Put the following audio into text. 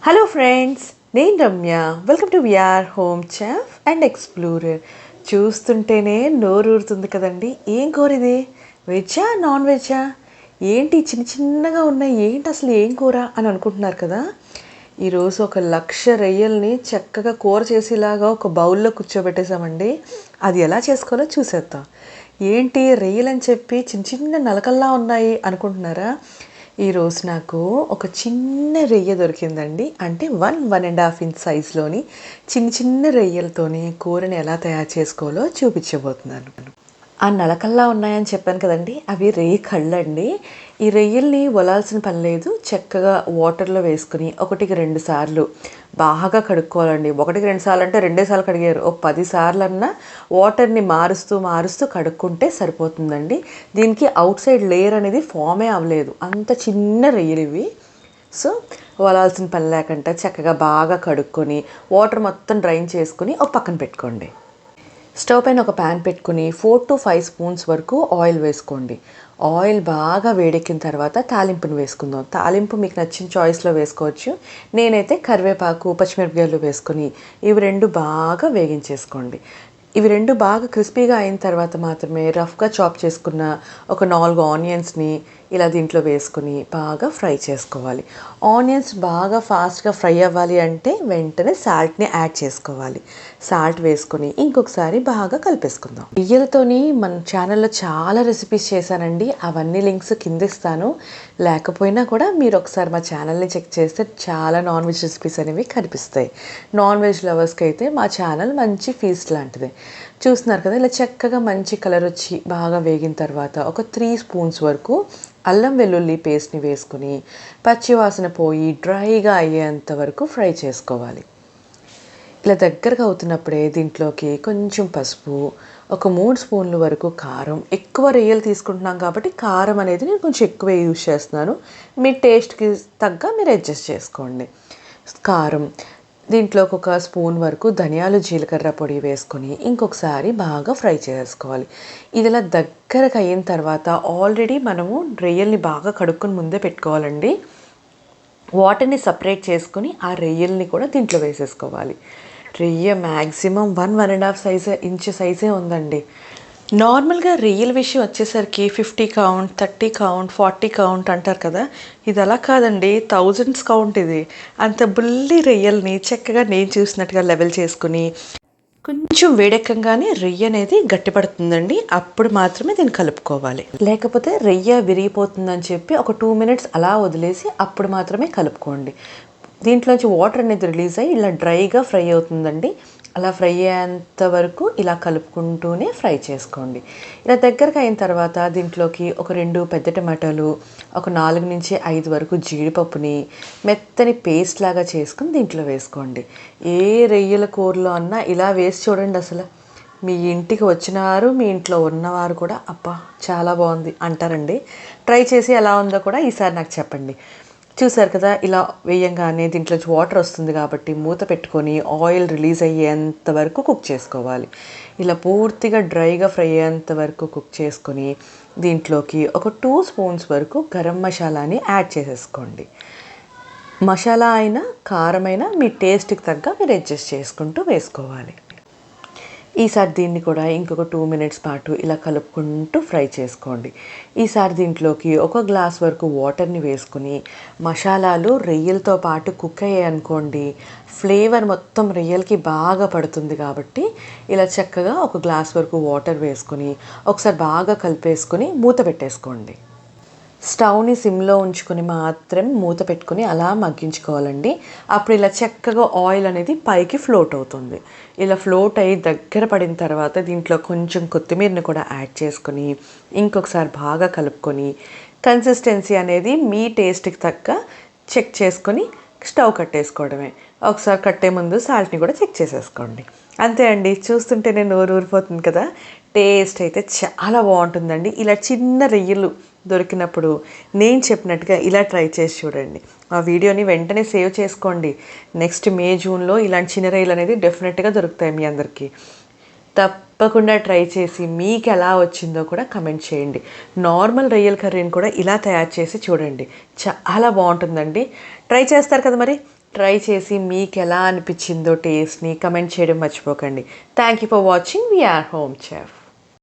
Hello friends, నేను Ramya. Welcome to VR home chef and explorer. చూస్తుంటేనే నోరు ఊరుతుంది కదండి. ఏం కూర ఇది? వెజ్జా నాన్ వెజ్జా? ఏంటి చిన్న చిన్నగా ఉన్నాయి, ఏంటి అసలు ఏం కూర అని అనుకుంటున్నారు కదా. ఈరోజు 1,00,000 రొయ్యల్ని చక్కగా కూర చేసేలాగా ఒక బౌల్లో కూర్చోబెట్టేసామండి. అది ఎలా చేసుకోవాలో చూసేద్దాం. ఏంటి రొయ్యలు అని చెప్పి చిన్న చిన్న నలకల్లా ఉన్నాయి అనుకుంటున్నారా? ఈరోజు నాకు ఒక చిన్న రొయ్య దొరికిందండి. అంటే 1.5 ఇంచ్ సైజులోని చిన్న చిన్న రొయ్యలతోని కూరని ఎలా తయారు చేసుకోవాలో చూపించబోతున్నాను. ఆ నలకల్లా ఉన్నాయని చెప్పాను కదండి, అవి రొయ్య కళ్ళండి. ఈ రొయ్యల్ని వలాల్సిన పని లేదు. చక్కగా వాటర్లో వేసుకుని 1-2 సార్లు బాగా కడుక్కోవాలండి. 1-2 సార్లు అంటే 2 సార్లు కడిగారు, ఒక 10 సార్లన్నా వాటర్ని మారుస్తూ మారుస్తూ కడుక్కుంటే సరిపోతుందండి. దీనికి అవుట్ సైడ్ లేయర్ అనేది ఫామే అవ్వలేదు, అంత చిన్న రొయ్యలు ఇవి. సో వలాల్సిన పని లేకుండా చక్కగా బాగా కడుక్కొని వాటర్ మొత్తం డ్రైన్ చేసుకుని ఒక పక్కన పెట్టుకోండి. స్టవ్ పైన ఒక ప్యాన్ పెట్టుకుని 4 to 5 స్పూన్స్ వరకు ఆయిల్ వేసుకోండి. ఆయిల్ బాగా వేడెక్కిన తర్వాత తాలింపును వేసుకుందాం. తాలింపు మీకు నచ్చిన చాయిస్లో వేసుకోవచ్చు. నేనైతే కరివేపాకు, పచ్చిమిరపకాయలు వేసుకొని ఇవి 2 బాగా వేగించేసుకోండి. ఇవి 2 బాగా క్రిస్పీగా అయిన తర్వాత మాత్రమే రఫ్గా చాప్ చేసుకున్న ఒక 4 ఆనియన్స్ని ఇలా దీంట్లో వేసుకుని బాగా ఫ్రై చేసుకోవాలి. ఆనియన్స్ బాగా ఫాస్ట్గా ఫ్రై అవ్వాలి అంటే వెంటనే సాల్ట్ని యాడ్ చేసుకోవాలి. సాల్ట్ వేసుకొని ఇంకొకసారి బాగా కలిపేసుకుందాం. రొయ్యలతోని మన ఛానల్లో చాలా రెసిపీస్ చేశానండి. అవన్నీ లింక్స్ కింద ఇస్తాను. లేకపోయినా కూడా మీరు ఒకసారి మా ఛానల్ని చెక్ చేస్తే చాలా నాన్ వెజ్ రెసిపీస్ అనేవి కనిపిస్తాయి. నాన్ వెజ్ లవర్స్కి అయితే మా ఛానల్ మంచి ఫీస్ట్ లాంటిది. చూస్తున్నారు కదా, ఇలా చక్కగా మంచి కలర్ వచ్చి బాగా వేగిన తర్వాత ఒక 3 స్పూన్స్ వరకు అల్లం వెల్లుల్లి పేస్ట్ని వేసుకుని పచ్చివాసన పోయి డ్రైగా అయ్యేంత వరకు ఫ్రై చేసుకోవాలి. ఇలా దగ్గరగా అవుతున్నప్పుడే దీంట్లోకి కొంచెం పసుపు, ఒక 3 స్పూన్ల వరకు కారం. ఎక్కువ రొయ్యలు తీసుకుంటున్నాం కాబట్టి కారం అనేది నేను కొంచెం ఎక్కువే యూజ్ చేస్తున్నాను. మీ టేస్ట్కి తగ్గ మీరు అడ్జస్ట్ చేసుకోండి. కారం, దీంట్లోకి ఒక స్పూన్ వరకు ధనియాలు జీలకర్ర పొడి వేసుకొని ఇంకొకసారి బాగా ఫ్రై చేసుకోవాలి. ఇది ఇలా దగ్గరకు అయిన తర్వాత ఆల్రెడీ మనము రొయ్యల్ని బాగా కడుక్కొని ముందే పెట్టుకోవాలండి. వాటర్ని సపరేట్ చేసుకుని ఆ రొయ్యల్ని కూడా దీంట్లో వేసేసుకోవాలి. రొయ్య మ్యాక్సిమం 1.5 ఇంచ్ సైజే ఉందండి. నార్మల్గా రొయ్యల విషయం వచ్చేసరికి 50 కౌంట్, 30 కౌంట్, 40 కౌంట్ అంటారు కదా. ఇది అలా కాదండి, థౌజండ్స్ కౌంట్ ఇది. అంత బుల్లి రొయ్యల్ని చక్కగా నేను చూసినట్టుగా లెవెల్ చేసుకుని కొంచెం వేడెక్కగానే రొయ్య అనేది గట్టిపడుతుందండి. అప్పుడు మాత్రమే దీన్ని కలుపుకోవాలి. లేకపోతే రొయ్య విరిగిపోతుందని చెప్పి ఒక 2 మినిట్స్ అలా వదిలేసి అప్పుడు మాత్రమే కలుపుకోండి. దీంట్లోంచి వాటర్ అనేది రిలీజ్ అయ్యి ఇలా డ్రైగా ఫ్రై అవుతుందండి. అలా ఫ్రై అయ్యేంత వరకు ఇలా కలుపుకుంటూనే ఫ్రై చేసుకోండి. ఇలా దగ్గరగా అయిన తర్వాత దీంట్లోకి ఒక 2 పెద్ద టమాటాలు, ఒక 4 నుంచి 5 వరకు జీడిపప్పుని మెత్తని పేస్ట్ లాగా చేసుకుని దీంట్లో వేసుకోండి. ఏ రొయ్యల కూరలో అన్నా ఇలా వేసి చూడండి. అసలు మీ ఇంటికి వచ్చినవారు, మీ ఇంట్లో ఉన్నవారు కూడా అబ్బా చాలా బాగుంది అంటారండి. ట్రై చేసి ఎలా ఉందో కూడా ఈసారి నాకు చెప్పండి. చూసారు కదా, ఇలా వేయంగానే దీంట్లో వాటర్ వస్తుంది కాబట్టి మూత పెట్టుకొని ఆయిల్ రిలీజ్ అయ్యేంత వరకు కుక్ చేసుకోవాలి. ఇలా పూర్తిగా డ్రైగా ఫ్రై అయ్యేంత వరకు కుక్ చేసుకొని దీంట్లోకి ఒక 2 స్పూన్స్ వరకు గరం మసాలాని యాడ్ చేసేసుకోండి. మసాలా అయినా కారమైనా మీ టేస్ట్కి తగ్గ మీరు అడ్జస్ట్ చేసుకుంటూ వేసుకోవాలి. ఈసారి దీన్ని కూడా ఇంకొక 2 మినిట్స్ పాటు ఇలా కలుపుకుంటూ ఫ్రై చేసుకోండి. ఈసారి దీంట్లోకి ఒక గ్లాస్ వరకు వాటర్ని వేసుకుని మసాలాలు రొయ్యలతో పాటు కుక్ అయ్యాయి అనుకోండి, ఫ్లేవర్ మొత్తం రొయ్యలకి బాగా పడుతుంది. కాబట్టి ఇలా చక్కగా ఒక గ్లాస్ వరకు వాటర్ వేసుకొని ఒకసారి బాగా కలిపేసుకొని మూత పెట్టేసుకోండి. స్టవ్ని సిమ్లో ఉంచుకొని మాత్రం మూత పెట్టుకొని అలా మగ్గించుకోవాలండి. అప్పుడు ఇలా చక్కగా ఆయిల్ అనేది పైకి ఫ్లోట్ అవుతుంది. ఇలా ఫ్లోట్ అయ్యి దగ్గర పడిన తర్వాత దీంట్లో కొంచెం కొత్తిమీరని కూడా యాడ్ చేసుకొని ఇంకొకసారి బాగా కలుపుకొని కన్సిస్టెన్సీ అనేది మీ టేస్ట్కి తగ్గ చెక్ చేసుకొని స్టవ్ కట్టేసుకోవడమే. ఒకసారి కట్టే ముందు సాల్ట్ని కూడా చెక్ చేసేసుకోండి. అంతే అండి, చూస్తుంటేనే నోరు ఊరిపోతుంది కదా. టేస్ట్ అయితే చాలా బాగుంటుందండి. ఇలా చిన్న రొయ్యలు దొరికినప్పుడు నేను చెప్పినట్టుగా ఇలా ట్రై చేసి చూడండి. ఆ వీడియోని వెంటనే సేవ్ చేసుకోండి. నెక్స్ట్ మే, జూన్లో ఇలాంటి చిన్న రొయ్యలు అనేది డెఫినెట్గా దొరుకుతాయి మీ అందరికీ. తప్పకుండా ట్రై చేసి మీకు ఎలా వచ్చిందో కూడా కమెంట్ చేయండి. నార్మల్ రొయ్యల కర్రీని కూడా ఇలా తయారు చేసి చూడండి, చాలా బాగుంటుందండి. ట్రై చేస్తారు కదా మరి. ట్రై చేసి మీకు ఎలా అనిపించిందో టేస్ట్ని కమెంట్ చేయడం మర్చిపోకండి. Thank you for watching VR home chef.